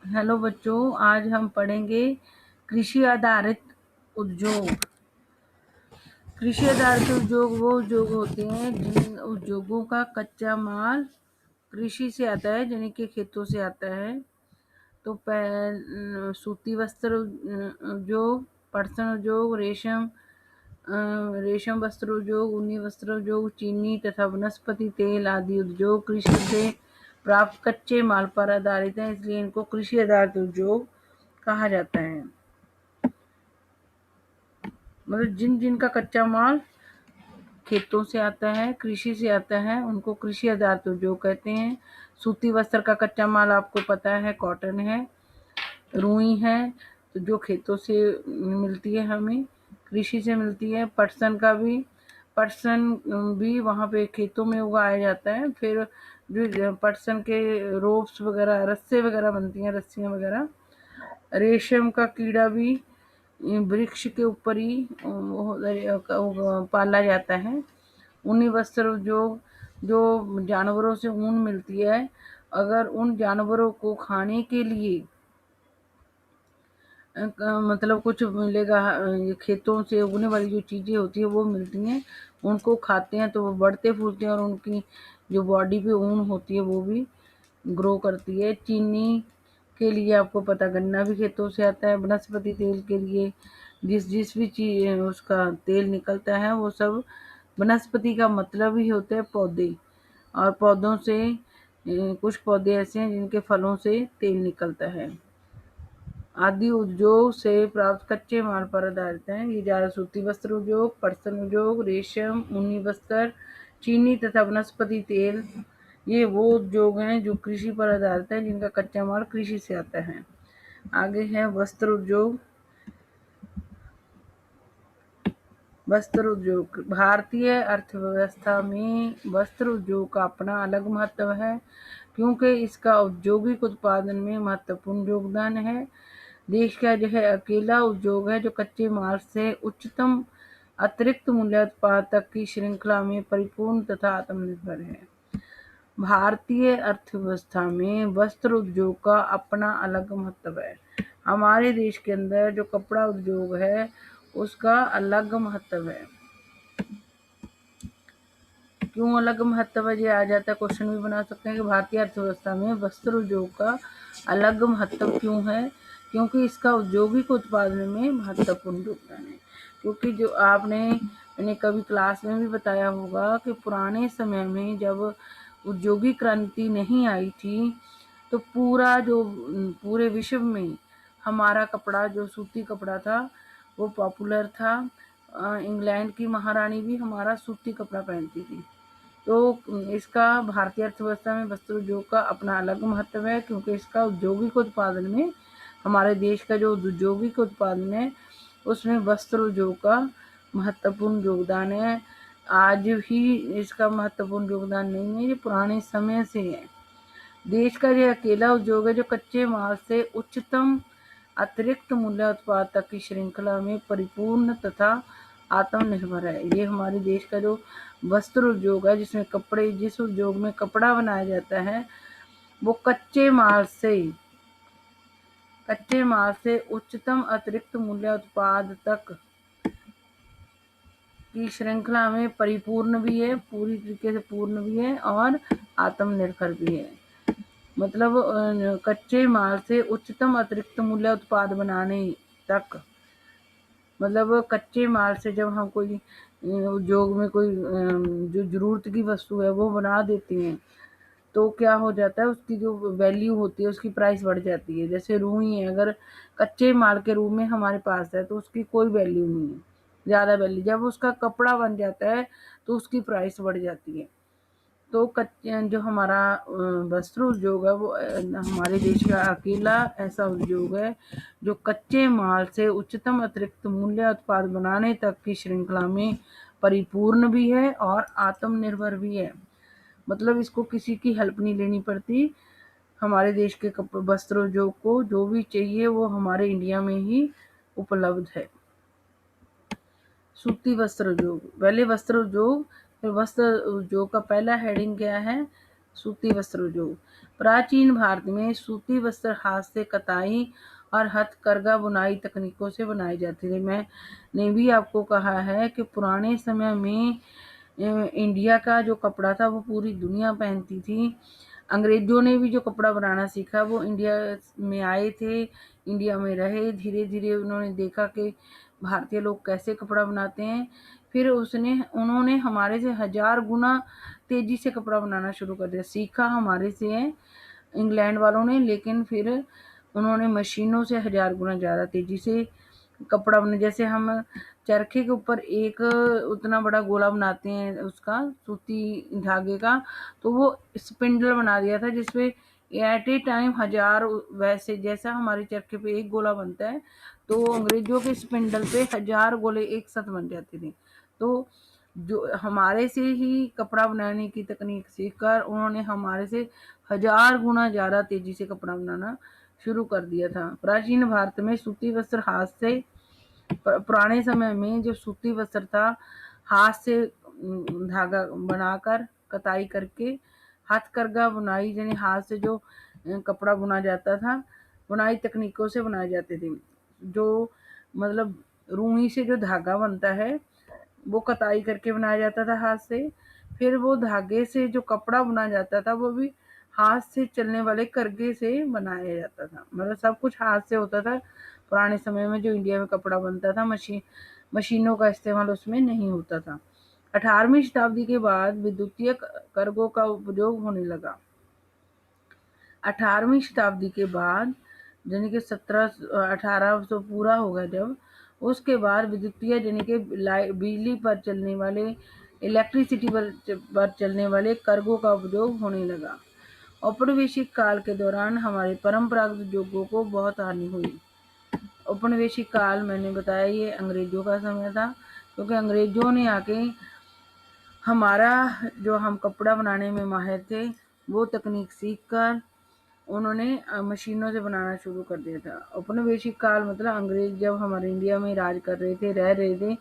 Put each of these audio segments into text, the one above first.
Hello बच्चों, आज हम पढ़ेंगे कृषि आधारित उद्योग। कृषि आधारित उद्योग वो उद्योग होते हैं जिन उद्योगों का कच्चा माल कृषि से आता है, यानी कि खेतों से आता है। तो सूती वस्त्र उद्योग, पटसन उद्योग, रेशम वस्त्र उद्योग, ऊनी वस्त्र उद्योग, चीनी तथा वनस्पति तेल आदि उद्योग कृषि से प्राप्त कच्चे माल पर आधारित है, इसलिए इनको कृषि आधारित उद्योग कहा जाता है। मतलब जिन जिन का कच्चा माल खेतों से आता है, कृषि से आता है, उनको कृषि आधारित उद्योग कहते हैं। सूती वस्त्र का कच्चा माल आपको पता है, कॉटन है, रुई है, तो जो खेतों से मिलती है, हमें कृषि से मिलती है। पटसन भी वहाँ पे खेतों में उगाया जाता है। फिर जो पटसन के रोप्स वगैरह, रस्से वगैरह बनती हैं, रस्सियाँ वगैरह। रेशम का कीड़ा भी वृक्ष के ऊपर ही पाला जाता है। ऊनी वस्त्र उद्योग, जो जानवरों से ऊन मिलती है, अगर उन जानवरों को खाने के लिए मतलब कुछ मिलेगा, ये खेतों से उगने वाली जो चीज़ें होती है वो मिलती हैं, उनको खाते हैं तो वो बढ़ते फूलते हैं और उनकी जो बॉडी पे ऊन होती है वो भी ग्रो करती है। चीनी के लिए आपको पता, गन्ना भी खेतों से आता है। वनस्पति तेल के लिए जिस जिस भी चीज उसका तेल निकलता है वो सब वनस्पति का मतलब ही होता है पौधे। और पौधों से कुछ पौधे ऐसे हैं जिनके फलों से तेल निकलता है। आदि उद्योग से प्राप्त कच्चे माल पर आधारित हैं। ये ज्यादा सूती वस्त्र उद्योग, पटसन उद्योग, रेशम, ऊनी वस्त्र, चीनी तथा वनस्पति तेल, ये वो उद्योग हैं जो कृषि पर आधारित हैं, जिनका कच्चा माल कृषि से आता है। आगे है वस्त्र उद्योग। वस्त्र उद्योग भारतीय अर्थव्यवस्था में वस्त्र उद्योग का अपना अलग महत्व है, क्योंकि इसका औद्योगिक उत्पादन में महत्वपूर्ण योगदान है। देश का यह अकेला उद्योग है जो कच्चे माल से उच्चतम अतिरिक्त मूल्य उत्पाद तक की श्रृंखला में परिपूर्ण तथा आत्मनिर्भर है। भारतीय अर्थव्यवस्था में वस्त्र उद्योग का अपना अलग महत्व है। हमारे देश के अंदर जो कपड़ा उद्योग है उसका अलग महत्व है। क्यों अलग महत्व है, ये आ जाता है, क्वेश्चन भी बना सकते हैं कि भारतीय अर्थव्यवस्था में वस्त्र उद्योग का अलग महत्व क्यों है। क्योंकि इसका औद्योगिक उत्पादन में महत्वपूर्ण योगदान है। क्योंकि जो मैंने कभी क्लास में भी बताया होगा कि पुराने समय में जब औद्योगिक क्रांति नहीं आई थी, तो पूरे विश्व में हमारा कपड़ा, जो सूती कपड़ा था, वो पॉपुलर था। इंग्लैंड की महारानी भी हमारा सूती कपड़ा पहनती थी। तो इसका भारतीय अर्थव्यवस्था में वस्त्र उद्योग का अपना अलग महत्व है, क्योंकि इसका औद्योगिक उत्पादन में, हमारे देश का जो औद्योगिक उत्पादन है उसमें वस्त्र उद्योग का महत्वपूर्ण योगदान है। आज भी इसका महत्वपूर्ण योगदान नहीं है, ये पुराने समय से है। देश का यह अकेला उद्योग है जो कच्चे माल से उच्चतम अतिरिक्त मूल्य उत्पाद तक की श्रृंखला में परिपूर्ण तथा आत्मनिर्भर है। ये हमारे देश का जो वस्त्र उद्योग है, जिस उद्योग में कपड़ा बनाया जाता है, वो कच्चे माल से उच्चतम अतिरिक्त मूल्य उत्पाद तक की श्रृंखला में परिपूर्ण भी है, पूरी तरीके से पूर्ण भी है और आत्मनिर्भर भी है। मतलब कच्चे माल से उच्चतम अतिरिक्त मूल्य उत्पाद बनाने तक, मतलब कच्चे माल से जब हम कोई उद्योग में कोई जो जरूरत की वस्तु है वो बना देते हैं, तो क्या हो जाता है, उसकी जो वैल्यू होती है, उसकी प्राइस बढ़ जाती है। जैसे रुई है, अगर कच्चे माल के रूप में हमारे पास है तो उसकी कोई वैल्यू नहीं है, ज़्यादा वैल्यू। जब उसका कपड़ा बन जाता है तो उसकी प्राइस बढ़ जाती है। तो जो हमारा वस्त्र उद्योग है वो हमारे देश का अकेला ऐसा उद्योग है जो कच्चे माल से उच्चतम अतिरिक्त मूल्य उत्पाद बनाने तक की श्रृंखला में परिपूर्ण भी है और आत्मनिर्भर भी है। मतलब इसको किसी की हेल्प नहीं लेनी पड़ती। हमारे देश के वस्त्र उद्योग को जो भी चाहिए वो हमारे इंडिया में ही उपलब्ध है। सूती वस्त्र उद्योग, पहले वस्त्र उद्योग, फिर वस्त्र उद्योग का पहला हेडिंग क्या है, सूती वस्त्र उद्योग। प्राचीन भारत में सूती वस्त्र हाथ से कताई और हथकरघा बुनाई तकनीकों से बनाए जाते थे। मैंने भी आपको कहा है कि पुराने समय में इंडिया का जो कपड़ा था वो पूरी दुनिया पहनती थी। अंग्रेजों ने भी जो कपड़ा बनाना सीखा वो इंडिया में आए थे, इंडिया में रहे, धीरे धीरे उन्होंने देखा कि भारतीय लोग कैसे कपड़ा बनाते हैं। फिर उन्होंने हमारे से 1000 गुना तेजी से कपड़ा बनाना शुरू कर दिया। सीखा हमारे से है इंग्लैंड वालों ने, लेकिन फिर उन्होंने मशीनों से 1000 गुना ज़्यादा तेजी से कपड़ा बना। जैसे हम चरखे के ऊपर एक उतना बड़ा गोला बनाते हैं उसका, सूती धागे का, तो वो स्पिंडल बना दिया था जिसपे एट ए टाइम 1000, वैसे जैसा हमारे चरखे पे एक गोला बनता है तो अंग्रेजों के स्पिंडल पे 1000 गोले एक साथ बन जाते थे। तो जो हमारे से ही कपड़ा बनाने की तकनीक सीखकर उन्होंने हमारे से 1000 गुना ज़्यादा तेजी से कपड़ा बनाना शुरू कर दिया था। प्राचीन भारत में सूती वस्त्र हाथ से, पुराने समय में जो सूती वस्त्र था हाथ से धागा बनाकर कताई करके हथकरघा बुनाई यानी हाथ से जो कपड़ा बुना जाता था, बुनाई तकनीकों से बनाए जाते थे। जो मतलब रूई से जो धागा बनता है वो कताई करके बनाया जाता था हाथ से। फिर वो धागे से जो कपड़ा बुना जाता था वो भी हाथ से चलने वाले करघे से बनाया जाता था। मतलब सब कुछ हाथ से होता था पुराने समय में। जो इंडिया में कपड़ा बनता था मशीनों का इस्तेमाल उसमें नहीं होता था। 18वीं शताब्दी के बाद विद्युतीय करघों का उपयोग होने लगा। 18वीं शताब्दी के बाद यानी कि 1800 पूरा होगा जब, उसके बाद विद्युतीय यानी कि बिजली पर चलने वाले, इलेक्ट्रिसिटी पर चलने वाले करघों का उपयोग होने लगा। औपनिवेशिक काल के दौरान हमारे परंपरागत उद्योगों को बहुत हानि हुई। औपनिवेशिक काल मैंने बताया ये अंग्रेजों का समय था, क्योंकि अंग्रेजों ने आके हमारा जो हम कपड़ा बनाने में माहिर थे वो तकनीक सीख कर उन्होंने मशीनों से बनाना शुरू कर दिया था। औपनिवेशिक काल मतलब अंग्रेज जब हमारे इंडिया में राज कर रहे थे, रह रहे थे,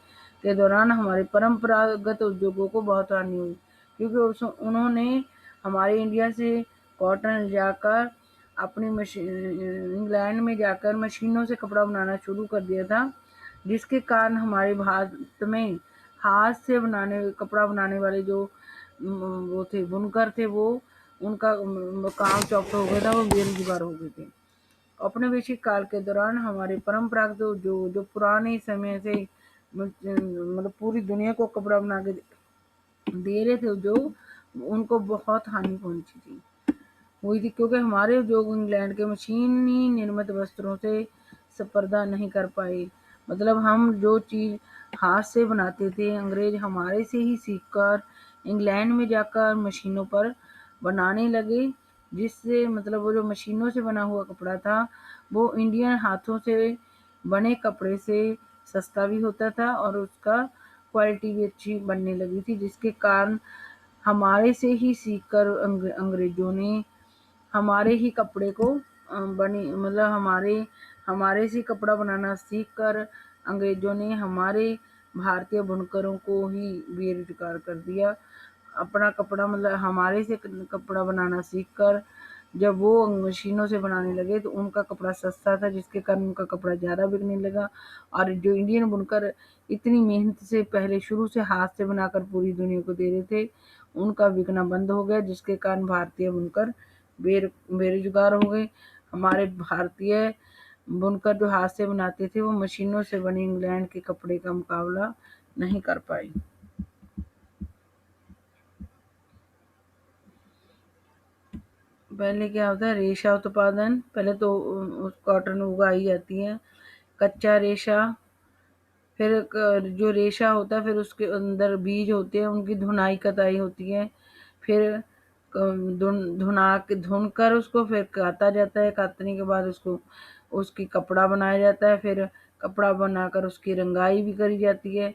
के दौरान हमारे परंपरागत उद्योगों को बहुत हानि हुई, क्योंकि उन्होंने हमारे इंडिया से कॉटन ले जाकर अपनी मशीन इंग्लैंड में जाकर मशीनों से कपड़ा बनाना शुरू कर दिया था, जिसके कारण हमारे भारत में हाथ से कपड़ा बनाने वाले जो वो थे बुनकर थे, वो उनका काम चौपट हो गया था, वो बेरोजगार हो गए थे। औपनिवेशिक काल के दौरान हमारे परंपरागत जो पुराने समय से मतलब पूरी दुनिया को कपड़ा बना के दे रहे थे जो, उनको बहुत हानि पहुंची थी हुई थी, क्योंकि हमारे उद्योग इंग्लैंड के मशीनी निर्मित वस्त्रों से स्पर्धा नहीं कर पाए। मतलब हम जो चीज़ हाथ से बनाते थे अंग्रेज हमारे से ही सीखकर इंग्लैंड में जाकर मशीनों पर बनाने लगे, जिससे मतलब वो जो मशीनों से बना हुआ कपड़ा था वो इंडियन हाथों से बने कपड़े से सस्ता भी होता था और उसका क्वालिटी भी अच्छी बनने लगी थी, जिसके कारण हमारे से ही सीखकर अंग्रेजों ने हमारे ही कपड़े को बनी मतलब हमारे से कपड़ा बनाना सीख कर अंग्रेजों ने हमारे भारतीय बुनकरों को ही बेरोजगार कर दिया। अपना कपड़ा मतलब हमारे से कपड़ा बनाना सीख कर जब वो मशीनों से बनाने लगे तो उनका कपड़ा सस्ता था, जिसके कारण उनका कपड़ा ज़्यादा बिकने लगा। और जो इंडियन बुनकर इतनी मेहनत से पहले शुरू से हाथ से बनाकर पूरी दुनिया को दे रहे थे, उनका बिकना बंद हो गया, जिसके कारण भारतीय बुनकर बेरोजगार हो गए। हमारे भारतीय बुनकर जो हाथ से बनाते थे वो मशीनों से बने इंग्लैंड के कपड़े का मुकाबला नहीं कर पाए। पहले क्या होता है, रेशा उत्पादन। पहले तो कॉटन उगाई जाती है, कच्चा रेशा, फिर जो रेशा होता है फिर उसके अंदर बीज होते हैं, उनकी धुनाई कताई होती है, फिर धुन कर उसको फिर काता जाता है, काटने के बाद उसको उसकी कपड़ा बनाया जाता है, फिर कपड़ा बनाकर उसकी रंगाई भी करी जाती है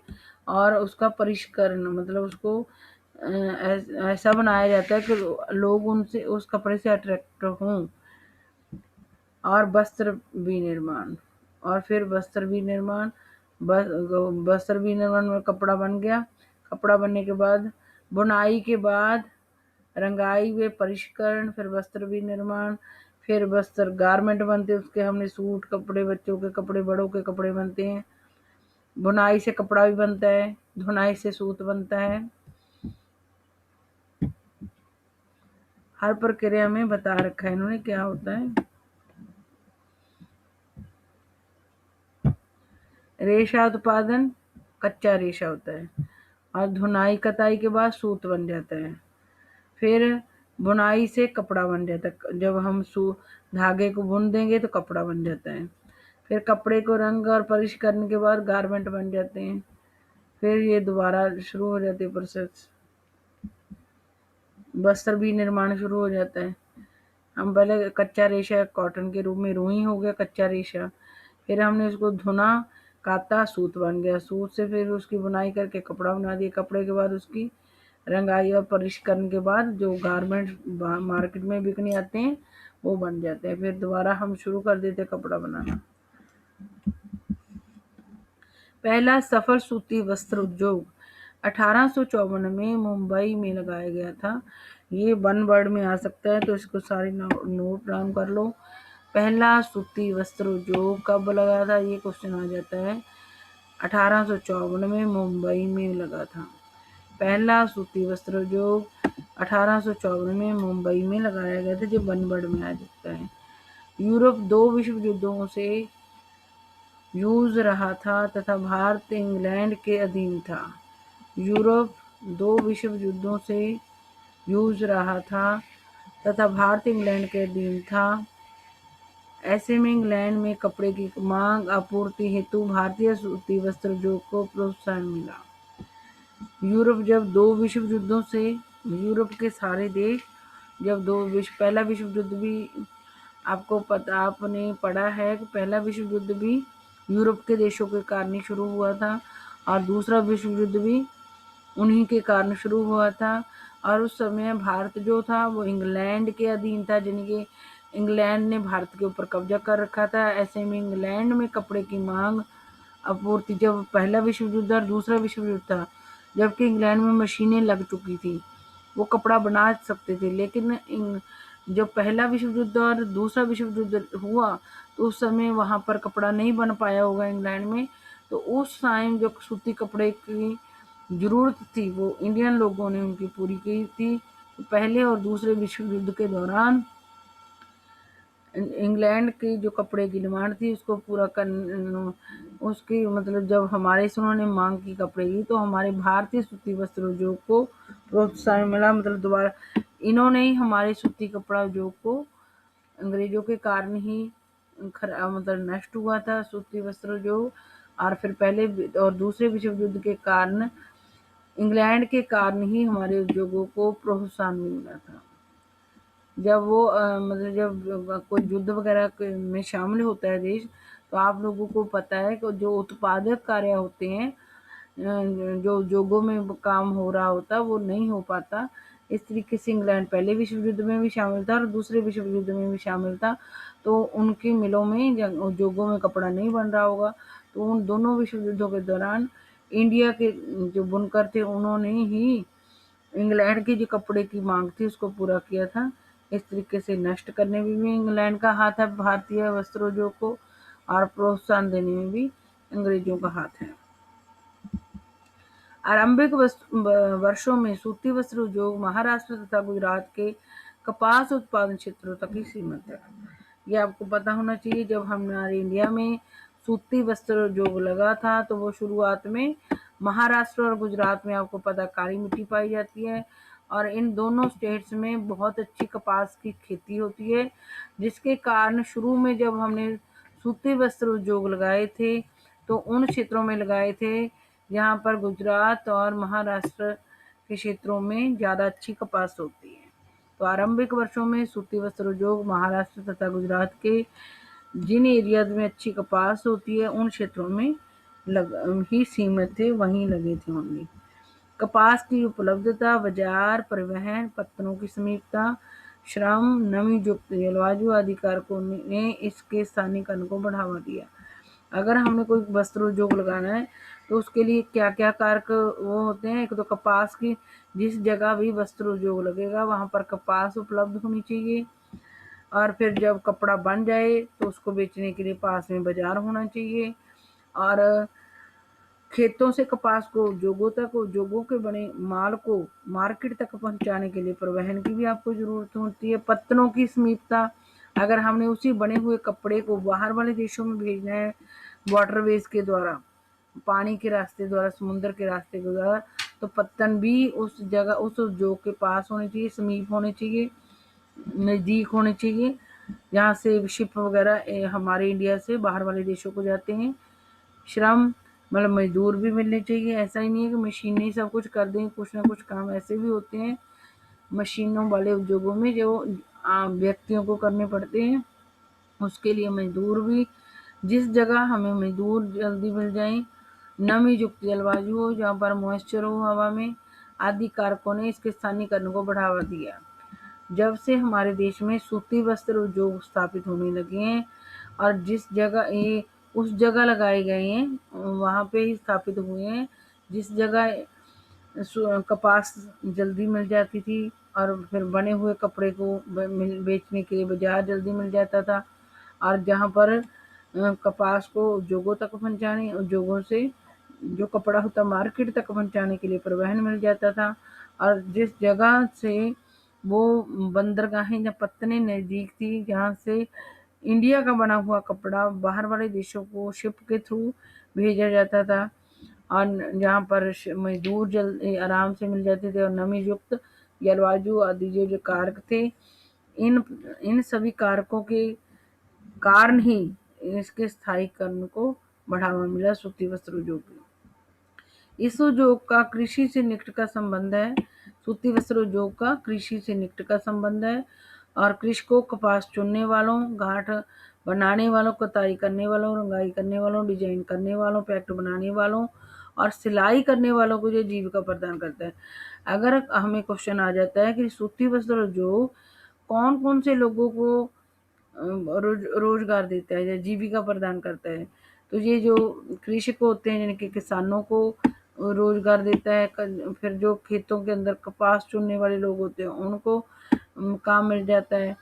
और उसका परिष्करण मतलब उसको ऐसा बनाया जाता है कि लोग उनसे उस कपड़े से अट्रैक्ट हों। और वस्त्र विनिर्माण, और फिर वस्त्र विनिर्माण में कपड़ा बन गया। कपड़ा बनने के बाद बुनाई के बाद रंगाई व परिष्करण, फिर वस्त्र विनिर्माण, फिर वस्त्र गारमेंट बनते हैं, उसके हमने सूट कपड़े, बच्चों के कपड़े, बड़ों के कपड़े बनते हैं। बुनाई से कपड़ा भी बनता है, धुनाई से सूत बनता है। हर प्रक्रिया में बता रखा है इन्होंने क्या होता है। रेशा उत्पादन, कच्चा रेशा होता है, और धुनाई कताई के बाद सूत बन जाता है। फिर बुनाई से कपड़ा बन जाता है, जब हम धागे को बुन देंगे तो कपड़ा बन जाता है। फिर कपड़े को रंग और पॉलिश करने के बाद गारमेंट बन जाते हैं। फिर ये दोबारा शुरू हो जाती है प्रोसेस, वस्त्र भी निर्माण शुरू हो जाता है। हम पहले कच्चा रेशा कॉटन के रूप में रुई हो गया कच्चा रेशा, फिर हमने उसको धुना, काता, सूत बन गया। सूत से फिर उसकी बुनाई करके कपड़ा बना दिया। कपड़े के बाद उसकी रंगाई और पॉलिश करने के बाद जो गारमेंट मार्केट में बिकने आते हैं वो बन जाते हैं। फिर दोबारा हम शुरू कर देते हैं कपड़ा बनाना। पहला सफल सूती वस्त्र उद्योग 1854 में मुंबई में लगाया गया था। ये वन वर्ड में आ सकता है तो इसको सारे नोट डाउन कर लो। पहला सूती वस्त्र उद्योग कब लगा था, ये क्वेश्चन आ जाता है। 1854 में मुंबई में लगा था। पहला सूती वस्त्र उद्योग 1854 में मुंबई में लगाया गया था, जो वन वर्ड में आ सकता है। यूरोप 2 विश्व युद्धों से जूझ रहा था तथा भारत इंग्लैंड के अधीन था। यूरोप 2 विश्व युद्धों से जूझ रहा था तथा भारत इंग्लैंड के अधीन था। ऐसे में इंग्लैंड में कपड़े की मांग आपूर्ति हेतु भारतीय सूती वस्त्र उद्योग को प्रोत्साहन मिला। यूरोप जब 2 विश्व युद्धों से, यूरोप के सारे देश जब पहला विश्व युद्ध भी आपको पता, आपने पढ़ा है कि पहला विश्व युद्ध भी यूरोप के देशों के कारण ही शुरू हुआ था, और दूसरा विश्व युद्ध भी उन्हीं के कारण शुरू हुआ था। और उस समय भारत जो था वो इंग्लैंड के अधीन था, यानी कि इंग्लैंड ने भारत के ऊपर कब्जा कर रखा था। ऐसे में इंग्लैंड में कपड़े की मांग आपूर्ति, जब पहला विश्व युद्ध और दूसरा विश्व युद्ध था, जबकि इंग्लैंड में मशीनें लग चुकी थी, वो कपड़ा बना सकते थे, लेकिन जब पहला विश्व युद्ध और दूसरा विश्व युद्ध हुआ तो उस समय वहाँ पर कपड़ा नहीं बन पाया होगा इंग्लैंड में। तो उस टाइम जो सूती कपड़े की ज़रूरत थी वो इंडियन लोगों ने उनकी पूरी की थी। तो पहले और दूसरे विश्व युद्ध के दौरान इंग्लैंड की जो कपड़े की डिमांड थी उसको पूरा कर, उसकी मतलब जब हमारे से उन्होंने मांग की कपड़े की तो हमारे भारतीय सूती वस्त्र उद्योग को प्रोत्साहन मिला। मतलब दोबारा इन्होंने ही हमारे सूती कपड़ा उद्योग को अंग्रेजों के कारण ही मतलब नष्ट हुआ था सूती वस्त्र उद्योग। और फिर पहले और दूसरे विश्व युद्ध के कारण, इंग्लैंड के कारण ही हमारे उद्योगों को प्रोत्साहन मिला था। जब वो मतलब जब कोई युद्ध वगैरह में शामिल होता है देश, तो आप लोगों को पता है कि जो उत्पादक कार्य होते हैं, जो उद्योगों में काम हो रहा होता वो नहीं हो पाता। इस तरीके से इंग्लैंड पहले विश्व युद्ध में भी शामिल था और दूसरे विश्व युद्ध में भी शामिल था, तो उनकी मिलों में उद्योगों में कपड़ा नहीं बन रहा होगा। तो उन दोनों विश्व युद्धों के दौरान इंडिया के जो बुनकर थे उन्होंने ही इंग्लैंड की जो कपड़े की मांग थी उसको पूरा किया था। इस तरीके से नष्ट करने में भी इंग्लैंड का हाथ है भारतीय वस्त्र उद्योग को, और प्रोत्साहन देने में भी अंग्रेजों का हाथ है। आरंभिक वर्षों में सूती वस्त्र उद्योग महाराष्ट्र तथा गुजरात के कपास उत्पादन क्षेत्रों तक ही सीमित है। ये आपको पता होना चाहिए। जब हमारे इंडिया में सूती वस्त्र उद्योग लगा था तो वो शुरुआत में महाराष्ट्र और गुजरात में, आपको पता, काली मिट्टी पाई जाती है, और इन दोनों स्टेट्स में बहुत अच्छी कपास की खेती होती है, जिसके कारण शुरू में जब हमने सूती वस्त्र उद्योग लगाए थे तो उन क्षेत्रों में लगाए थे जहाँ पर गुजरात और महाराष्ट्र के क्षेत्रों में ज़्यादा अच्छी कपास होती है। तो आरंभिक वर्षों में सूती वस्त्र उद्योग महाराष्ट्र तथा गुजरात के जिन एरियाज में अच्छी कपास होती है उन क्षेत्रों में ही सीमित थे, वहीं लगे थे ओनली। कपास की उपलब्धता, बाजार, परिवहन, पत्तनों की समीपता, श्रम, नमी युक्त जलवायु आदि कारकों ने इसके स्थानीयकरण को बढ़ावा दिया। अगर हमने कोई वस्त्र उद्योग लगाना है तो उसके लिए क्या क्या कारक वो होते हैं। एक तो कपास की, जिस जगह भी वस्त्र उद्योग लगेगा वहां पर कपास उपलब्ध होनी चाहिए। और फिर जब कपड़ा बन जाए तो उसको बेचने के लिए पास में बाजार होना चाहिए। और खेतों से कपास को उद्योगों तक, उद्योगों के बने माल को मार्केट तक पहुंचाने के लिए परिवहन की भी आपको जरूरत होती है। पत्तनों की समीपता, अगर हमने उसी बने हुए कपड़े को बाहर वाले देशों में भेजना है वाटरवेज के द्वारा, पानी के रास्ते द्वारा, समुद्र के रास्ते के द्वारा, तो पत्तन भी उस जगह, उस उद्योग के पास होने चाहिए, समीप होने चाहिए, नज़दीक होने चाहिए, जहाँ से शिप वगैरह हमारे इंडिया से बाहर वाले देशों को जाते हैं। श्रम मतलब मजदूर भी मिलने चाहिए। ऐसा ही नहीं है कि मशीनें सब कुछ कर दें, कुछ ना कुछ काम ऐसे भी होते हैं मशीनों वाले उद्योगों में जो व्यक्तियों को करने पड़ते हैं। उसके लिए मजदूर भी, जिस जगह हमें मजदूर जल्दी मिल जाए, नमी युक्त जलवायु हो, जहाँ पर मॉइस्चर हो हवा में, आदि कारकों ने इसके स्थानीयकरण को बढ़ावा दिया। जब से हमारे देश में सूती वस्त्र उद्योग स्थापित होने लगे हैं और जिस जगह ये उस जगह लगाए गए हैं वहाँ पे ही स्थापित हुए हैं जिस जगह कपास जल्दी मिल जाती थी और फिर बने हुए कपड़े को बेचने के लिए बाजार जल्दी मिल जाता था। और जहाँ पर कपास को उद्योगों तक पहुँचाने, उद्योगों से जो कपड़ा होता मार्केट तक पहुँचाने के लिए परिवहन मिल जाता था। और जिस जगह से वो बंदरगाहें या पत्तनें नज़दीक थी जहाँ से इंडिया का बना हुआ कपड़ा बाहर वाले देशों को शिप के थ्रू भेजा जाता था और जहाँ पर मजदूर जल्द आराम से मिल जाते थे और नमी युक्त जलवायु आदि जो कारक थे, इन इन सभी कारकों के कारण ही इसके स्थायीकरण को बढ़ावा मिला सूती वस्त्र उद्योग को। इस उद्योग का कृषि से निकट का संबंध है। सूती वस्त्र उद्योग का कृषि से निकट का संबंध है और कृषकों, कपास चुनने वालों, गांठ बनाने वालों, कताई करने वालों, रंगाई करने वालों, डिजाइन करने वालों, पैक्ट बनाने वालों और सिलाई करने वालों को जो जीविका प्रदान करता है। अगर हमें क्वेश्चन आ जाता है कि सूती वस्त्र उद्योग कौन कौन से लोगों को रोजगार देता है या जीविका प्रदान करता है, तो ये जो कृषक होते हैं यानी कि किसानों को रोजगार देता है। फिर जो खेतों के अंदर कपास चुनने वाले लोग होते हैं उनको काम मिल जाता है।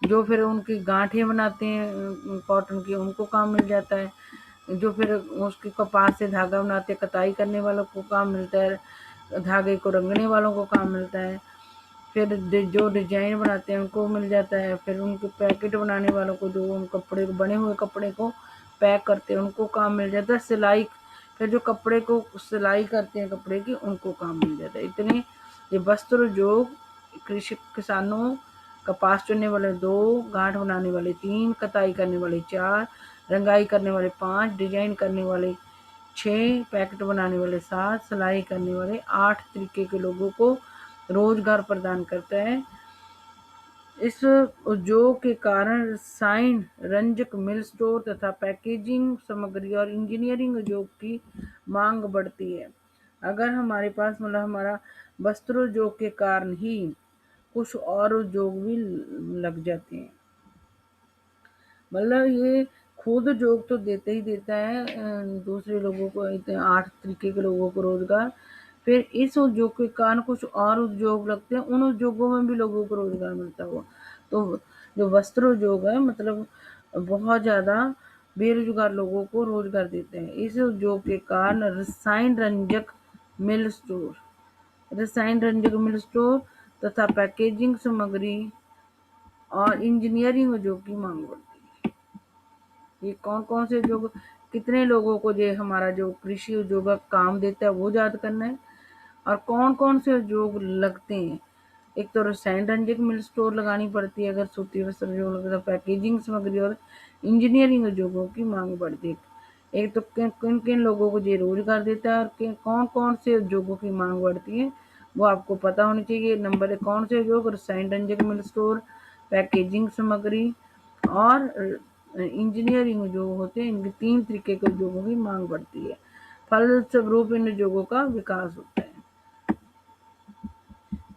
जो फिर उनकी गांठें बनाते हैं कॉटन की, उनको काम मिल जाता है। जो फिर उसकी कपास से धागा बनाते हैं, कताई करने वालों को काम मिलता है, धागे को रंगने वालों को काम मिलता है। फिर जो डिजाइन बनाते हैं उनको मिल जाता है। फिर उनके पैकेट बनाने वालों को, जो उन कपड़े को, बने हुए कपड़े को पैक करते हैं, उनको काम मिल जाता है। सिलाई, फिर जो कपड़े को सिलाई करते हैं कपड़े की, उनको काम मिल जाता है। इतने ये वस्त्र उद्योग कृषि किसानों, कपास चुनने वाले 2, गांठ बनाने वाले 3, कताई करने वाले 4, रंगाई करने वाले 5, डिजाइन करने वाले 6, पैकेट बनाने वाले 7, सिलाई करने वाले 8 तरीके के लोगों को रोजगार प्रदान करता है। इस उद्योग के कारण रसायन, रंजक, मिल स्टोर तथा पैकेजिंग सामग्री और इंजीनियरिंग उद्योग की मांग बढ़ती है। अगर हमारे पास मतलब हमारा वस्त्र उद्योग के कारण ही कुछ और उद्योग भी लग जाते हैं। मतलब ये खुद उद्योग तो देते ही देता है दूसरे लोगों को, 8 तरीके के लोगों को रोजगार। फिर इस उद्योग के कारण कुछ और उद्योग लगते हैं, उन उद्योगों में भी लोगों को रोजगार मिलता हुआ। तो जो वस्त्र उद्योग है मतलब बहुत ज़्यादा बेरोजगार लोगों को रोजगार देते हैं। इस उद्योग के कारण रसायन रंजक मिल स्टोर, रसायन रंजक मिल स्टोर तथा पैकेजिंग सामग्री और इंजीनियरिंग उद्योग की मांग बढ़ती है। ये कौन कौन से उद्योग, कितने लोगों को ये हमारा जो कृषि उद्योग का काम देता है वो याद करना है। और कौन कौन से उद्योग लगते हैं। एक तो रसायन रंजक मिल स्टोर लगानी पड़ती है अगर सूती वस्त्र उद्योग लगता है। पैकेजिंग सामग्री और इंजीनियरिंग उद्योगों की मांग बढ़ती है। एक तो किन किन लोगों को ये रोजगार देता है और कौन कौन से उद्योगों की मांग बढ़ती है वो आपको पता होनी चाहिए। नंबर 1 कौन से उद्योग, रसायन रंजक मिल स्टोर, पैकेजिंग सामग्री और इंजीनियरिंग उद्योग होते हैं। इनके 3 तरीके के उद्योगों की मांग बढ़ती है। फलस्वरूप इन उद्योगों का विकास होता है।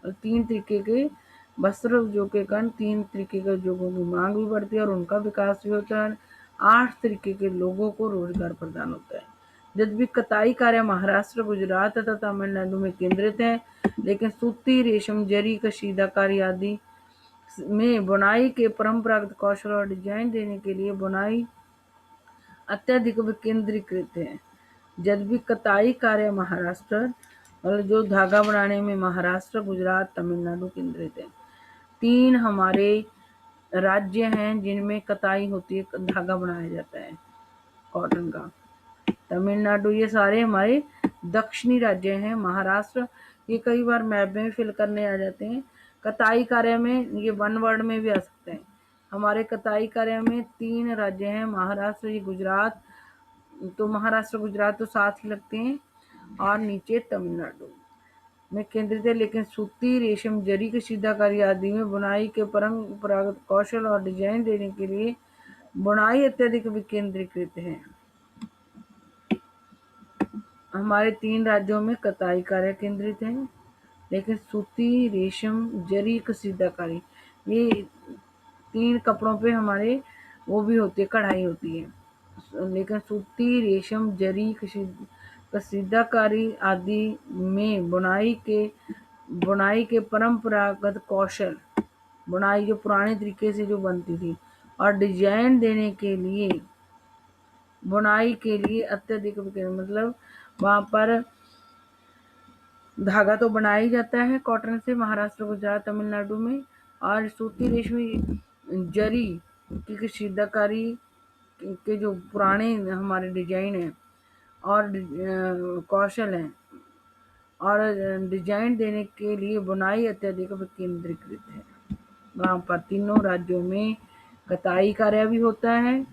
और 3 तरीके के वस्त्र उद्योग के कारण 3 तरीके के उद्योगों की मांग भी बढ़ती है और उनका विकास भी होता है। 8 तरीके के लोगों को रोजगार प्रदान होता है। यद्यपि कताई कार्य महाराष्ट्र, गुजरात तथा तमिलनाडु में केंद्रित है, लेकिन सूती, रेशम, जरी, कशीदाकारी आदि में बुनाई के परंपरागत कौशल और डिजाइन देने के लिए बुनाई अत्यधिक विकेंद्रीकृत है। यद्यपि कताई कार्य महाराष्ट्र और जो धागा बनाने में महाराष्ट्र, गुजरात, तमिलनाडु केंद्रित है। 3 हमारे राज्य हैं जिनमें कताई होती है, धागा बनाया जाता है कॉटन का। तमिलनाडु, ये सारे हमारे दक्षिणी राज्य हैं। महाराष्ट्र ये कई बार मैप में फिल करने आ जाते हैं। कताई कार्य में ये वन वर्ड में भी आ सकते हैं। हमारे कताई कार्य में 3 राज्य हैं, महाराष्ट्र, ये गुजरात, तो महाराष्ट्र गुजरात तो साथ ही लगते हैं, और नीचे तमिलनाडु में केंद्रित है। लेकिन सूती, रेशम, जरी, कशीदाकारी आदि में बुनाई के परंपरागत कौशल और डिजाइन देने के लिए बुनाई अत्यधिक विकेंद्रीकृत है। हमारे 3 राज्यों में कताई कार्य केंद्रित है, लेकिन सूती, रेशम, जरी, कशीदाकारी, ये 3 कपड़ों पे हमारे वो भी होती है, कढ़ाई होती है। लेकिन सूती, रेशम, जरी, कशीदाकारी आदि में बुनाई के परंपरागत कौशल, बुनाई जो पुराने तरीके से जो बनती थी, और डिजाइन देने के लिए बुनाई के लिए अत्यधिक, मतलब वहां पर धागा तो बनाया ही जाता है कॉटन से महाराष्ट्र, गुजरात, तमिलनाडु में, और सूती, रेशमी, जरी की कशीदाकारी के जो पुराने हमारे डिजाइन हैं और कौशल हैं, और डिजाइन देने के लिए बुनाई अत्यधिक केंद्रीकृत है। वहाँ पर तीनों राज्यों में कताई कार्य भी होता है,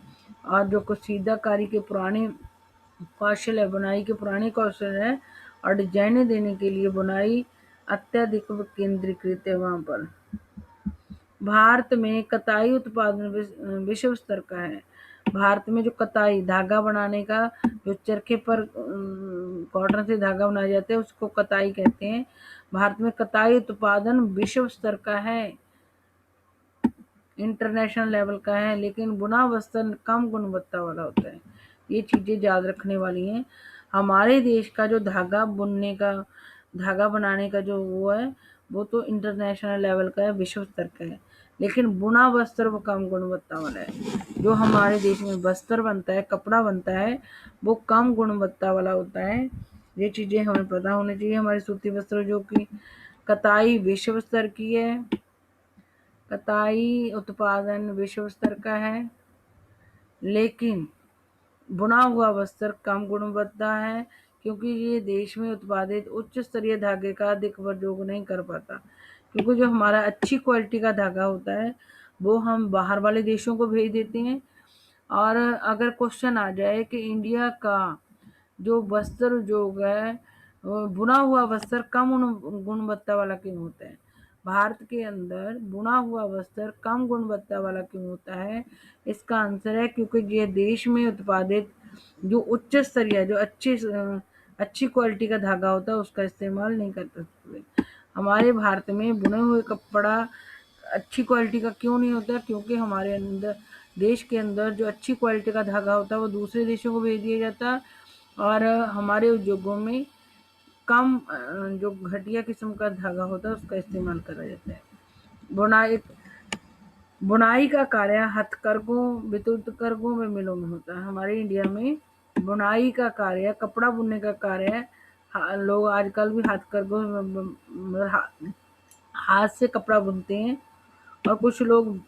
और जो कशीदाकारी के पुराने कौशल है, बुनाई के पुराने कौशल है, और डिजाइने देने के लिए बुनाई अत्यधिक केंद्रीकृत है। वहाँ पर भारत में कताई उत्पादन विश्व स्तर का है। भारत में जो कताई धागा बनाने का, जो चरखे पर कॉटन से धागा बनाया जाता है, उसको कताई कहते हैं। भारत में कताई उत्पादन विश्व स्तर का है, इंटरनेशनल लेवल का है, लेकिन बुना वस्त्र कम गुणवत्ता वाला होता है। ये चीजें याद रखने वाली हैं। हमारे देश का जो धागा बनाने का जो वो है, वो तो इंटरनेशनल लेवल का है, विश्व स्तर का है, लेकिन बुना वस्त्र वो कम गुणवत्ता वाला है। जो हमारे देश में वस्त्र बनता है, कपड़ा बनता है, वो कम गुणवत्ता वाला होता है। ये चीजें हमें पता होनी चाहिए। हमारे सूती वस्त्र जो कि कताई विश्व स्तर की है, कताई उत्पादन विश्व स्तर का है, लेकिन बुना हुआ वस्त्र कम गुणवत्ता है, क्योंकि ये देश में उत्पादित उच्च स्तरीय धागे का अधिक प्रयोग नहीं कर पाता। क्योंकि जो हमारा अच्छी क्वालिटी का धागा होता है, वो हम बाहर वाले देशों को भेज देते हैं। और अगर क्वेश्चन आ जाए कि इंडिया का जो वस्त्र उद्योग है, बुना हुआ वस्त्र कम गुणवत्ता वाला क्यों होता है, भारत के अंदर बुना हुआ वस्त्र कम गुणवत्ता वाला क्यों होता है, इसका आंसर है क्योंकि ये देश में उत्पादित जो उच्च स्तरीय, जो अच्छी क्वालिटी का धागा होता है, उसका इस्तेमाल नहीं करते। हमारे भारत में बुने हुए कपड़ा अच्छी क्वालिटी का क्यों नहीं होता, क्योंकि हमारे अंदर देश के अंदर जो अच्छी क्वालिटी का धागा होता है वो दूसरे देशों को भेज दिया जाता है, और हमारे उद्योगों में कम जो घटिया किस्म का धागा होता है उसका इस्तेमाल करा जाता है। बुनाई का कार्य हथकरघों, विद्युतकरघों में मिलों में होता है। हमारे इंडिया में बुनाई का कार्य, कपड़ा बुनने का कार्य लोग आजकल भी हथकरघों में हाथ से कपड़ा बुनते हैं, और कुछ लोग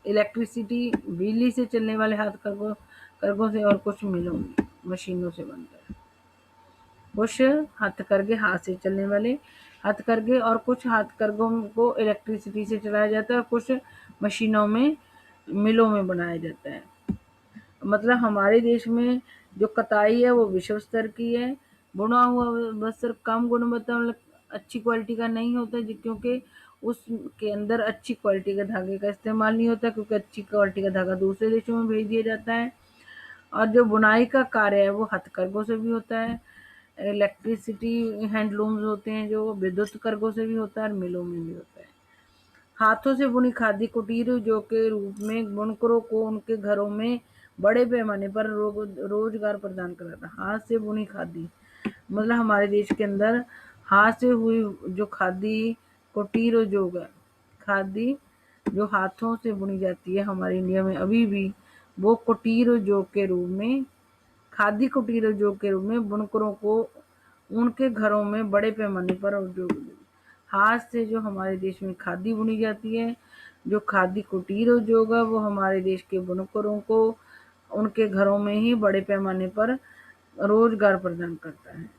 इलेक्ट्रिसिटी, बिजली से चलने वाले हथकरघों से, और कुछ मिलों में मशीनों से बनता है। कुछ हथकरघे हाथ से चलने वाले हथकरघे, और कुछ हथकरघों को इलेक्ट्रिसिटी से चलाया जाता है, और कुछ मशीनों में, मिलों में बनाया जाता है। मतलब हमारे देश में जो कताई है वो विश्व स्तर की है। बुना हुआ वस्त्र कम गुणवत्ता, मतलब अच्छी क्वालिटी का नहीं होता, क्योंकि उसके अंदर अच्छी क्वालिटी का धागे का इस्तेमाल नहीं होता, क्योंकि अच्छी क्वालिटी का धागा दूसरे देशों में भेज दिया जाता है। और जो बुनाई का कार्य है वो हथकरघों से भी होता है, इलेक्ट्रिसिटी हैंडलूम्स होते हैं जो विद्युत कर्घों से भी होता है, और मिलों में भी होता है। हाथों से बुनी खादी कुटीर उद्योग के रूप में बुनकरों को उनके घरों में बड़े पैमाने पर रोजगार प्रदान कराता। हाथ से बुनी खादी, मतलब हमारे देश के अंदर हाथ से हुई जो खादी कुटीर उद्योग है, खादी जो हाथों से बुनी जाती है हमारे इंडिया में अभी भी, वो कुटीर उद्योग के रूप में, खादी कुटीर उद्योग के रूप में बुनकरों को उनके घरों में बड़े पैमाने पर उद्योग, हाथ से जो हमारे देश में खादी बुनी जाती है, जो खादी कुटीर उद्योग है, वो हमारे देश के बुनकरों को उनके घरों में ही बड़े पैमाने पर रोजगार प्रदान करता है।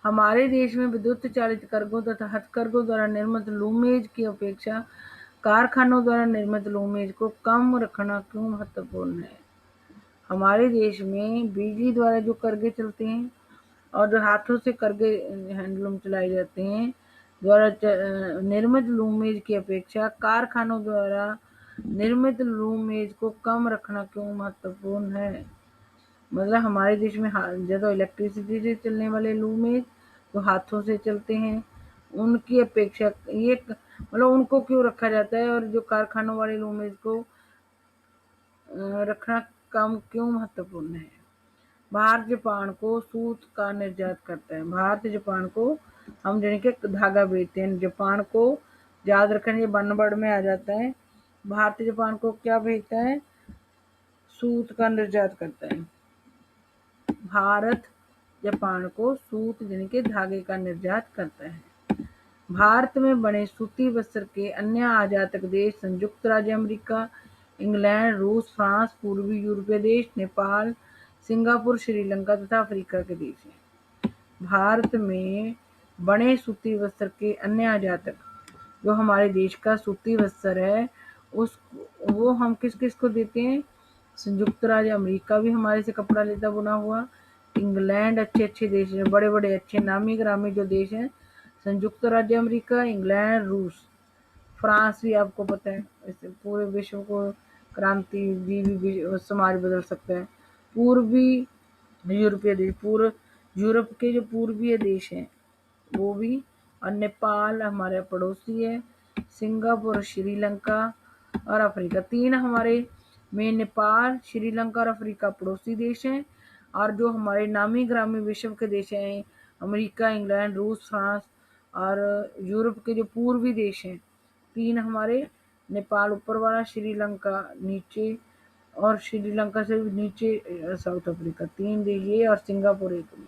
हमारे देश में विद्युत चालित करघों तथा हथकरघों द्वारा निर्मित लूमेज की अपेक्षा कारखानों द्वारा निर्मित लूमेज को कम रखना क्यों महत्वपूर्ण है? हमारे देश में बिजली द्वारा जो करघे चलते हैं और जो हाथों से करघे हैंडलूम चलाए जाते हैं द्वारा निर्मित लूमेज की अपेक्षा कारखानों द्वारा निर्मित लूमेज को कम रखना क्यों महत्वपूर्ण है? मतलब हमारे देश में ज़्यादा इलेक्ट्रिसिटी से चलने वाले लूमेज जो हाथों से चलते हैं उनकी अपेक्षा ये मतलब उनको क्यों रखा जाता है, और जो कारखानों वाले लूमेज को रखना कम क्यों महत्वपूर्ण है? भारत जापान को सूत का निर्यात करता है। भारत जापान को हम जने के धागा बेचते हैं, जापान को याद रखने, ये वन वर्ड में आ जाता है। भारत जापान को क्या भेजता है? सूत का निर्यात करता है। भारत जापान को सूत यानी के धागे का निर्यात करता है। भारत में बने सूती वस्त्र के अन्य आयातक देश संयुक्त राज्य अमेरिका, इंग्लैंड, रूस, फ्रांस, पूर्वी यूरोपीय देश, नेपाल, सिंगापुर, श्रीलंका तथा अफ्रीका के देश हैं। भारत में बने सूती वस्त्र के अन्य आयातक, जो हमारे देश का सूती वस्त्र है उस वो हम किस किस को देते हैं? संयुक्त राज्य अमेरिका भी हमारे से कपड़ा लेता बुना हुआ, इंग्लैंड, अच्छे अच्छे देश हैं, बड़े बड़े अच्छे नामी ग्रामी जो देश हैं, संयुक्त राज्य अमेरिका, इंग्लैंड, रूस, फ्रांस भी आपको पता है, इससे पूरे विश्व को क्रांति भी समाज बदल सकता है। पूर्वी यूरोपीय देश, पूर्व यूरोप के जो पूर्वीय देश हैं वो भी, और नेपाल हमारे पड़ोसी है, सिंगापुर, श्रीलंका और अफ्रीका, तीन हमारे में नेपाल, श्रीलंका और अफ्रीका पड़ोसी देश हैं। और जो हमारे नामी ग्रामी विश्व के देश हैं अमेरिका, इंग्लैंड, रूस, फ्रांस और यूरोप के जो पूर्वी देश हैं, तीन हमारे, नेपाल ऊपर वाला, श्रीलंका नीचे, और श्रीलंका से नीचे साउथ अफ्रीका, तीन देश ये, और सिंगापुर एक में।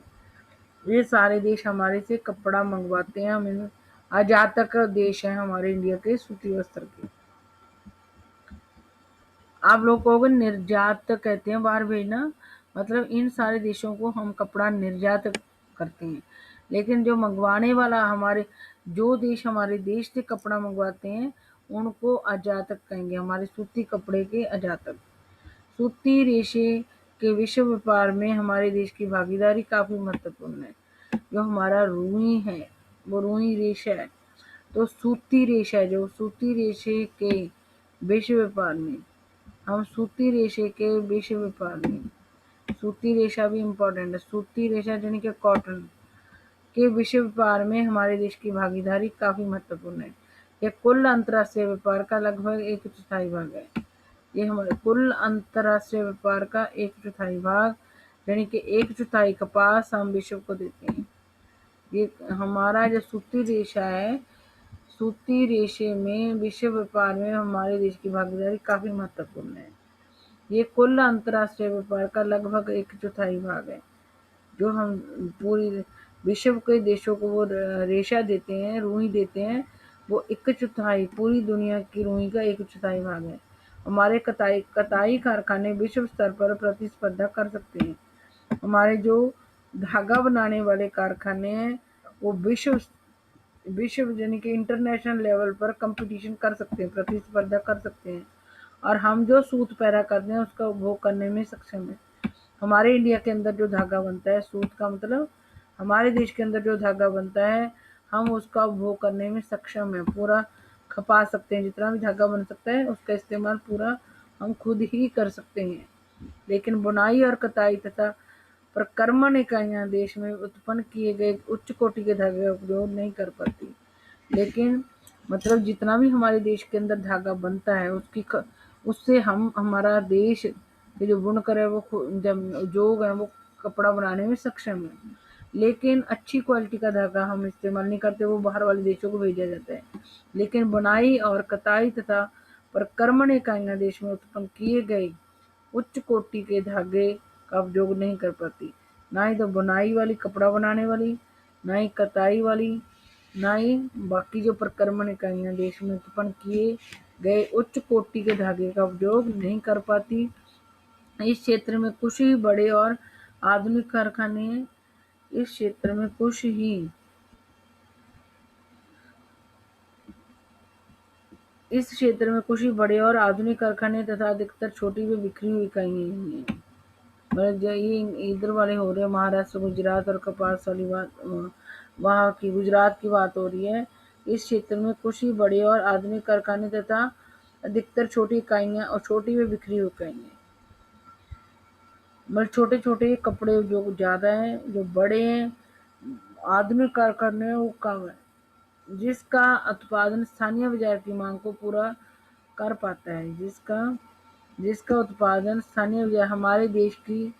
ये सारे देश हमारे से कपड़ा मंगवाते हैं। हम आजातक देश हैं हमारे इंडिया के सूती वस्त्र के। आप लोग कहोगे निर्यात कहते हैं बाहर भेजना, मतलब इन सारे देशों को हम कपड़ा निर्यात करते हैं, लेकिन जो मंगवाने वाला हमारे जो देश हमारे देश से कपड़ा मंगवाते हैं उनको आजातक कहेंगे, हमारे सूती कपड़े के आजातक। सूती रेशे के विश्व व्यापार में हमारे देश की भागीदारी काफी महत्वपूर्ण है। जो हमारा रुई है वो रुई रेशा है, तो सूती रेशा जो सूती रेशे के विश्व व्यापार में, हम सूती रेशे के विश्व व्यापार में, सूती रेशा भी इम्पोर्टेंट है, सूती रेशा यानी कि कॉटन के विश्व व्यापार में हमारे देश की भागीदारी काफी महत्वपूर्ण है। यह कुल अंतर्राष्ट्रीय व्यापार का लगभग 1/4 भाग है। ये हमारे कुल अंतर्राष्ट्रीय व्यापार का 1/4 भाग यानी कि 1/4 कपास हम विश्व को देते हैं। ये हमारा जो सूती रेशा है, सूती रेशे में विश्व व्यापार में हमारे देश की भागीदारी काफी महत्वपूर्ण है। ये कुल अंतर्राष्ट्रीय व्यापार का लगभग 1/4 भाग है। जो हम पूरी विश्व के देशों को वो रेशा देते हैं, रुई देते हैं, वो 1/4 पूरी दुनिया की रुई का 1/4 भाग है। हमारे कताई कारखाने विश्व स्तर पर प्रतिस्पर्धा कर सकते हैं। हमारे जो धागा बनाने वाले कारखाने हैं वो विश्व यानी कि इंटरनेशनल लेवल पर कंपटीशन कर सकते हैं, प्रतिस्पर्धा कर सकते हैं, और हम जो सूत पैदा करते हैं उसका उपभोग करने में सक्षम है। हमारे इंडिया के अंदर जो धागा बनता है, सूत का मतलब हमारे देश के अंदर जो धागा बनता है हम उसका उपभोग करने में सक्षम है, पूरा खपा सकते हैं, जितना भी धागा बन सकता है उसका इस्तेमाल पूरा हम खुद ही कर सकते हैं। लेकिन बुनाई और कताई तथा प्रक्रमण इकाइयाँ देश में उत्पन्न किए गए उच्च कोटि के धागे का उपयोग नहीं कर पाती। लेकिन मतलब जितना भी हमारे देश के अंदर धागा बनता है उससे हम हमारा देश के जो बुनकर है वो जब उद्योग है वो कपड़ा बनाने में सक्षम है। लेकिन अच्छी क्वालिटी का धागा हम इस्तेमाल नहीं करते, वो बाहर वाले देशों को भेजा जाता है। लेकिन बुनाई और कताई तथा परकर्मण इकाइयां देश में उत्पन्न किए गए उच्च कोटि के धागे का उपयोग नहीं कर पाती। ना ही तो बुनाई वाली कपड़ा बनाने वाली, ना ही कताई वाली, ना ही बाकी जो प्रक्रमण इकाइयां देश में उत्पन्न किए गए उच्च कोटि के धागे का उपयोग नहीं कर पाती। इस क्षेत्र में कुछ ही बड़े और आधुनिक कारखाने इस क्षेत्र में कुछ ही इस क्षेत्र में कुछ ही बड़े और आधुनिक कारखाने तथा अधिकतर छोटी व बिखरी हुई इकाइयां हैं। मतलब ये इधर वाले हो रहे हैं, महाराष्ट्र, गुजरात और कपास वाली बात वहाँ की गुजरात की बात हो रही है। इस क्षेत्र में कुछ ही बड़े और आधुनिक कारखाने तथा अधिकतर छोटी इकाइयां और छोटी व बिखरी हुई इकाइयां। मतलब छोटे छोटे कपड़े जो ज़्यादा हैं, जो बड़े हैं आधुनिक कारखाने वो कम है, जिसका उत्पादन स्थानीय बाजार की मांग को पूरा कर पाता है। जिसका जिसका उत्पादन स्थानीय बाजार हमारे देश की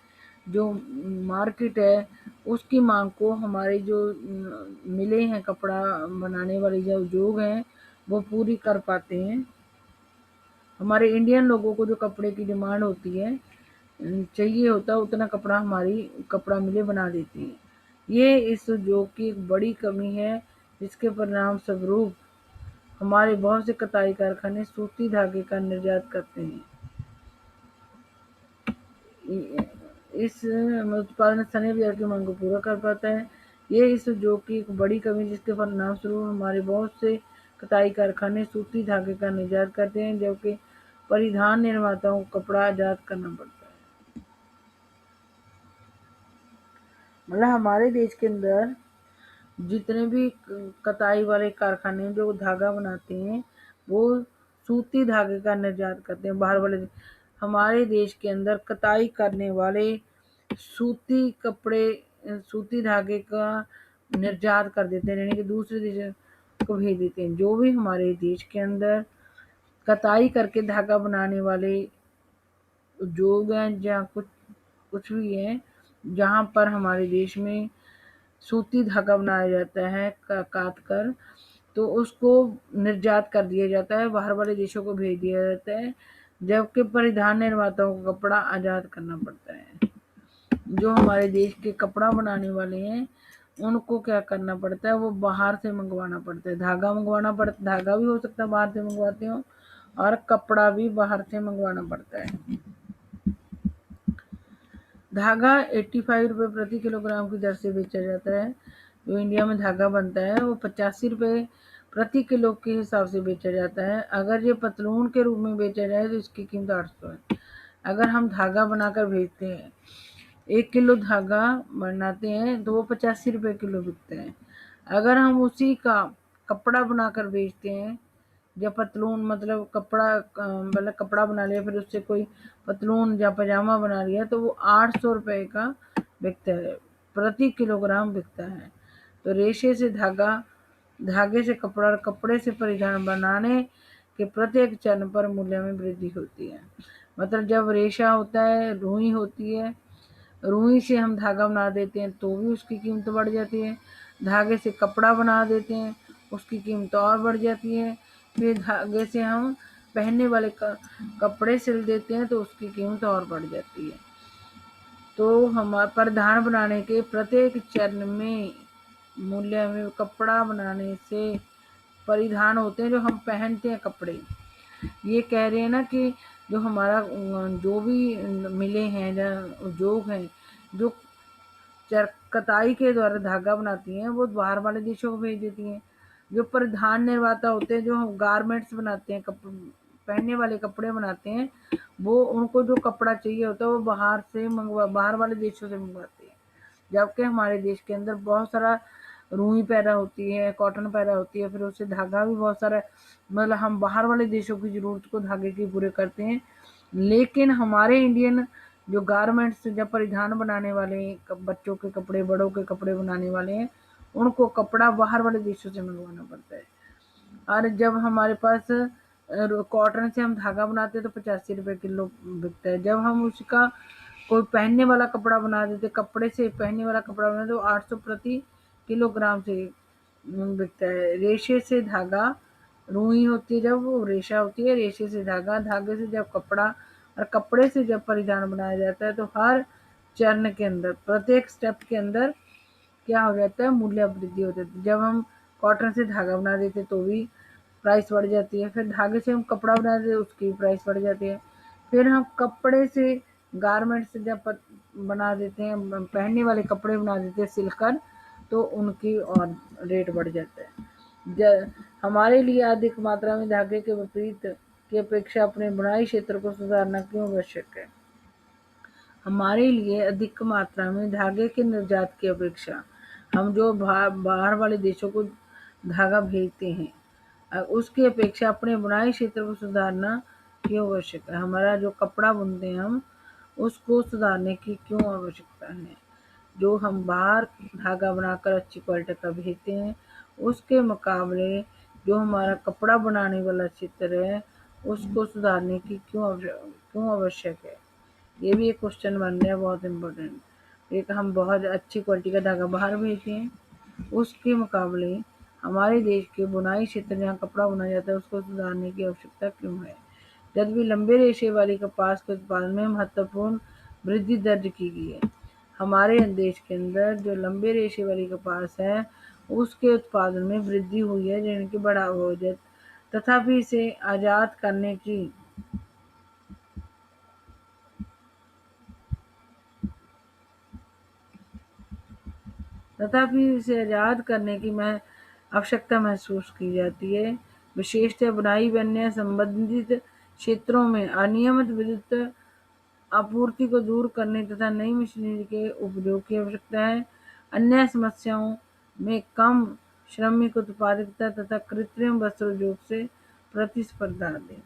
जो मार्केट है उसकी मांग को हमारे जो मिले हैं कपड़ा बनाने वाले जो उद्योग हैं वो पूरी कर पाते हैं। हमारे इंडियन लोगों को जो कपड़े की डिमांड होती है चाहिए होता है उतना कपड़ा हमारी कपड़ा मिलें बना देती हैं। ये इस उद्योग की एक बड़ी कमी है, जिसके परिणाम स्वरूप हमारे बहुत से कताई कारखाने सूती धागे का निर्यात करते हैं। इस उत्पादन स्थानीय बाजार की मांग को पूरा कर पाता है। ये इस उद्योग की एक बड़ी कमी, जिसके परिणाम स्वरूप हमारे बहुत से कताई कारखाने सूती धागे का निर्यात करते हैं, जबकि परिधान निर्माताओं को कपड़ा आजाद करना पड़ता है। मतलब हमारे देश के अंदर जितने भी कताई वाले कारखाने जो धागा बनाते हैं वो सूती धागे का निर्यात करते हैं बाहर वाले। हमारे देश के अंदर कताई करने वाले सूती कपड़े सूती धागे का निर्यात कर देते हैं, यानी कि दूसरे देश को भेज देते हैं। जो भी हमारे देश के अंदर कताई करके धागा बनाने वाले उद्योग हैं, जहाँ कुछ कुछ भी है जहाँ पर हमारे देश में सूती धागा बनाया जाता है काट कर, तो उसको निर्यात कर दिया जाता है, बाहर वाले देशों को भेज दिया जाता है, जबकि परिधान निर्माताओं को कपड़ा आजाद करना पड़ता है। जो हमारे देश के कपड़ा बनाने वाले हैं उनको क्या करना पड़ता है, वो बाहर से मंगवाना पड़ता है, धागा मंगवाना पड़ता, धागा भी हो सकता है बाहर से मंगवाते हो और कपड़ा भी बाहर से मंगवाना पड़ता है। धागा 85 रुपये प्रति किलोग्राम की दर से बेचा जाता है। जो इंडिया में धागा बनता है वो 85 रुपये प्रति किलो के हिसाब से बेचा जाता है। अगर ये पतलून के रूप में बेचा जाए तो इसकी कीमत 800 है। अगर हम धागा बनाकर भेजते हैं, 1 किलो धागा बनाते हैं तो वो 85 रुपये किलो बिकता है। अगर हम उसी का कपड़ा बनाकर बेचते हैं, जब पतलून मतलब कपड़ा बना लिया फिर उससे कोई पतलून या पजामा बना लिया तो वो 800 रुपये का बिकता है, प्रति किलोग्राम बिकता है। तो रेशे से धागा, धागे से कपड़ा और कपड़े से परिधान बनाने के प्रत्येक चरण पर मूल्य में वृद्धि होती है। मतलब जब रेशा होता है, रुई होती है, रुई से हम धागा बना देते हैं तो भी उसकी कीमत बढ़ जाती है। धागे से कपड़ा बना देते हैं उसकी कीमत और बढ़ जाती है। फिर धागे से हम पहनने वाले कपड़े सिल देते हैं तो उसकी कीमत और बढ़ जाती है। तो हम परिधान बनाने के प्रत्येक चरण में मूल्य में कपड़ा बनाने से परिधान होते हैं जो हम पहनते हैं कपड़े। ये कह रहे हैं ना कि जो हमारा जो भी मिले हैं या उद्योग हैं जो कताई के द्वारा धागा बनाती हैं वो बाहर वाले देशों को भेज देती हैं। जो परिधान निर्माता होते हैं, जो हम गारमेंट्स बनाते हैं, पहनने वाले कपड़े बनाते हैं, वो उनको जो कपड़ा चाहिए होता है वो बाहर वाले देशों से मंगवाते हैं। जबकि हमारे देश के अंदर बहुत सारा रुई पैदा होती है, कॉटन पैदा होती है, फिर उससे धागा भी बहुत सारा, मतलब हम बाहर वाले देशों की ज़रूरत को धागे की पूरे करते हैं। लेकिन हमारे इंडियन जो गारमेंट्स जब परिधान बनाने वाले बच्चों के कपड़े, बड़ों के कपड़े बनाने वाले हैं, उनको कपड़ा बाहर वाले देशों से मंगवाना पड़ता है। और जब हमारे पास कॉटन से हम धागा बनाते हैं तो 85 रुपए किलो बिकता है। जब हम उसका कोई पहनने वाला कपड़ा बना देते, कपड़े से पहनने वाला कपड़ा बना तो 800 प्रति किलोग्राम से बिकता है। रेशे से धागा, रुई होती है जब, वो रेशा होती है, रेशे से धागा, धागे से जब कपड़ा, और कपड़े से जब परिधान बनाया जाता है तो हर चरण के अंदर, प्रत्येक स्टेप के अंदर क्या हो जाता है, मूल्य वृद्धि हो जाती है। जब हम कॉटन से धागा बना देते तो भी प्राइस बढ़ जाती है, फिर धागे से हम कपड़ा बना देते उसकी भी प्राइस बढ़ जाती है, फिर हम कपड़े से गारमेंट से जब बना देते हैं, पहनने वाले कपड़े बना देते हैं सिलकर, तो उनकी और रेट बढ़ जाता है। हमारे लिए अधिक मात्रा में धागे के विपरीत की अपेक्षा अपने बुनाई क्षेत्र को सुधारना क्यों आवश्यक है? हमारे लिए अधिक मात्रा में धागे के निर्यात की अपेक्षा, हम जो बाहर वाले देशों को धागा भेजते हैं, उसकी अपेक्षा अपने बुनाई क्षेत्र को सुधारना क्यों आवश्यक है? हमारा जो कपड़ा बुनते हैं हम, उसको सुधारने की क्यों आवश्यकता है? जो हम बाहर धागा बनाकर अच्छी क्वालिटी का भेजते हैं, उसके मुकाबले जो हमारा कपड़ा बनाने वाला क्षेत्र है, उसको सुधारने की क्यों आवश्यक है? ये भी एक क्वेश्चन बन रहा है बहुत इम्पोर्टेंट। एक हम बहुत अच्छी क्वालिटी का धागा बाहर भेजते हैं, उसके मुकाबले हमारे देश के बुनाई क्षेत्र जहाँ कपड़ा बुना जाता है उसको सुधारने की आवश्यकता क्यों है? जब भी लंबे रेशे वाली कपास के उत्पादन में महत्वपूर्ण वृद्धि दर्ज की गई है। हमारे देश के अंदर जो लंबे रेशे वाली कपास है उसके उत्पादन में वृद्धि हुई है, जिनकी बढ़ावा हो जाए, तथापि इसे आजाद करने की मैं आवश्यकता महसूस की जाती है। विशेषतः बुनाई व अन्य संबंधित क्षेत्रों में अनियमित विद्युत आपूर्ति को दूर करने तथा नई मशीनरी के उपयोग की आवश्यकता है। अन्य समस्याओं में कम श्रमिक उत्पादकता तथा कृत्रिम वस्त्र उद्योग से प्रतिस्पर्धा दें।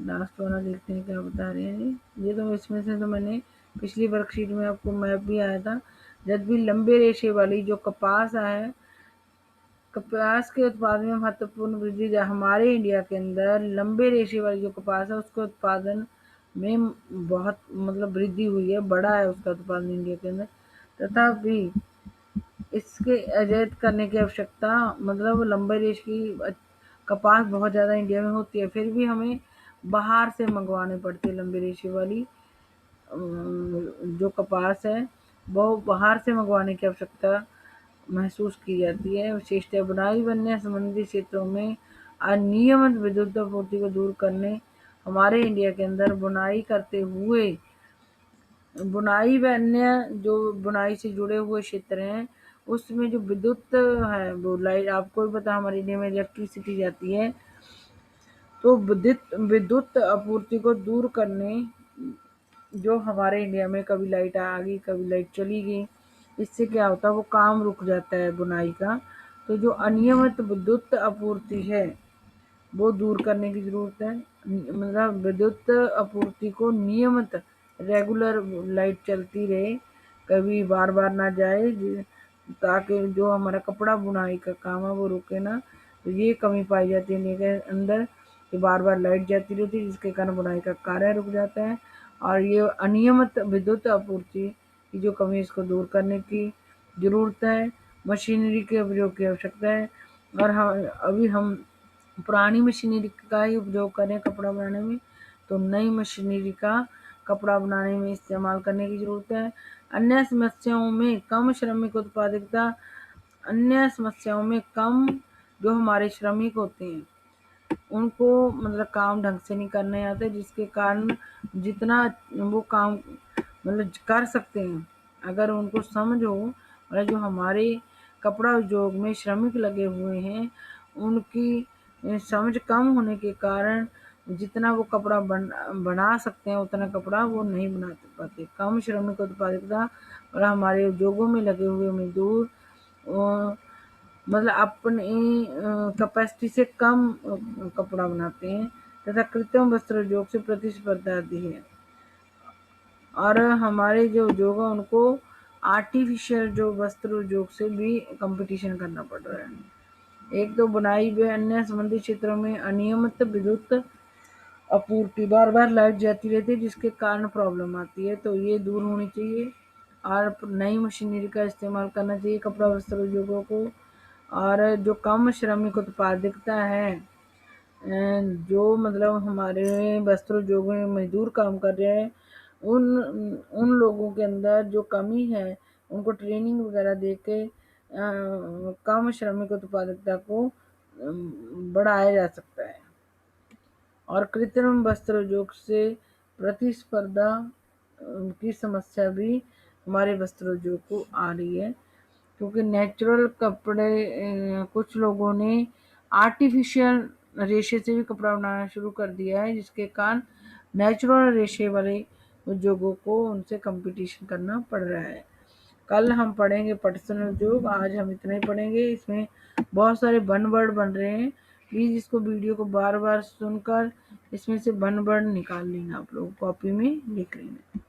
लास्ट वाला देखते हैं क्या बता रहे हैं। ये तो इसमें से तो मैंने पिछली वर्कशीट में आपको मैप भी आया था। जब भी लंबे रेशे वाली जो कपास है, कपास के उत्पादन में महत्वपूर्ण वृद्धि, हमारे इंडिया के अंदर लंबे रेशे वाली जो कपास है उसके उत्पादन में बहुत मतलब वृद्धि हुई है, बढ़ा है उसका उत्पादन इंडिया के अंदर, तथापि इसके आजाद करने की आवश्यकता, मतलब लंबे रेश की कपास बहुत ज़्यादा इंडिया में होती है, फिर भी हमें बाहर से मंगवाने पड़ते हैं लंबे रेशे वाली जो कपास है, वो बाहर से मंगवाने की आवश्यकता महसूस की जाती है। विशेषतः बुनाई बनने संबंधित क्षेत्रों में अनियमित विद्युत आपूर्ति को दूर करने, हमारे इंडिया के अंदर बुनाई करते हुए, बुनाई व अन्य जो बुनाई से जुड़े हुए क्षेत्र हैं उसमें जो विद्युत है, वो लाइट, आपको भी पता हमारे इंडिया में इलेक्ट्रिसिटी जाती है, तो विद्युत आपूर्ति को दूर करने, जो हमारे इंडिया में कभी लाइट आ गई कभी लाइट चली गई, इससे क्या होता है, वो काम रुक जाता है बुनाई का। तो जो अनियमित विद्युत आपूर्ति है वो दूर करने की ज़रूरत है। मतलब विद्युत आपूर्ति को नियमित, रेगुलर लाइट चलती रहे, कभी बार बार ना जाए, ताकि जो हमारा कपड़ा बुनाई का काम है वो रुके ना। तो ये कमी पाई जाती है इंडिया के अंदर कि बार बार लाइट जाती रहती है, जिसके कारण बुनाई का कार्य रुक जाता है। और ये अनियमित विद्युत आपूर्ति की जो कमी, इसको दूर करने की ज़रूरत है। मशीनरी के उपयोग की आवश्यकता है, और हम पुरानी मशीनरी का ही उपयोग करें कपड़ा बनाने में, तो नई मशीनरी का कपड़ा बनाने में इस्तेमाल करने की ज़रूरत है। अन्य समस्याओं में कम श्रमिक उत्पादकता, अन्य समस्याओं में कम जो हमारे श्रमिक होते हैं उनको मतलब काम ढंग से नहीं करने आते, जिसके कारण जितना वो काम मतलब कर सकते हैं, अगर उनको समझ हो, और जो हमारे कपड़ा उद्योग में श्रमिक लगे हुए हैं उनकी समझ कम होने के कारण जितना वो कपड़ा बना सकते हैं उतना कपड़ा वो नहीं बना पाते। कम श्रमिक उत्पादकता, और हमारे उद्योगों में लगे हुए मजदूर मतलब अपनी कैपेसिटी से कम कपड़ा बनाते हैं, तथा कृत्रिम वस्त्र उद्योग से प्रतिस्पर्धा दी है। और हमारे जो उद्योग है उनको आर्टिफिशियल जो वस्त्र उद्योग से भी कंपटीशन करना पड़ रहा है। एक तो बुनाई व अन्य संबंधित क्षेत्रों में अनियमित विद्युत आपूर्ति, बार बार लाइट जाती रहती है जिसके कारण प्रॉब्लम आती है, तो ये दूर होनी चाहिए। और नई मशीनरी का इस्तेमाल करना चाहिए कपड़ा वस्त्र उद्योगों को। और जो कम श्रमिक उत्पादकता है, जो मतलब हमारे वस्त्र उद्योग में मजदूर काम कर रहे हैं, उन उन लोगों के अंदर जो कमी है उनको ट्रेनिंग वगैरह दे के कम श्रमिक उत्पादकता को बढ़ाया जा सकता है। और कृत्रिम वस्त्र उद्योग से प्रतिस्पर्धा की समस्या भी हमारे वस्त्र उद्योग को आ रही है, क्योंकि नेचुरल कपड़े, कुछ लोगों ने आर्टिफिशियल रेशे से भी कपड़ा बनाना शुरू कर दिया है, जिसके कारण नेचुरल रेशे वाले उद्योगों को उनसे कंपटीशन करना पड़ रहा है। कल हम पढ़ेंगे पटसन उद्योग, आज हम इतना ही पढ़ेंगे। इसमें बहुत सारे वन वर्ड बन रहे हैं, प्लीज़ इसको वीडियो को बार बार सुनकर इसमें से वन वर्ड निकाल लेना, आप लोग कॉपी में लिख लेना।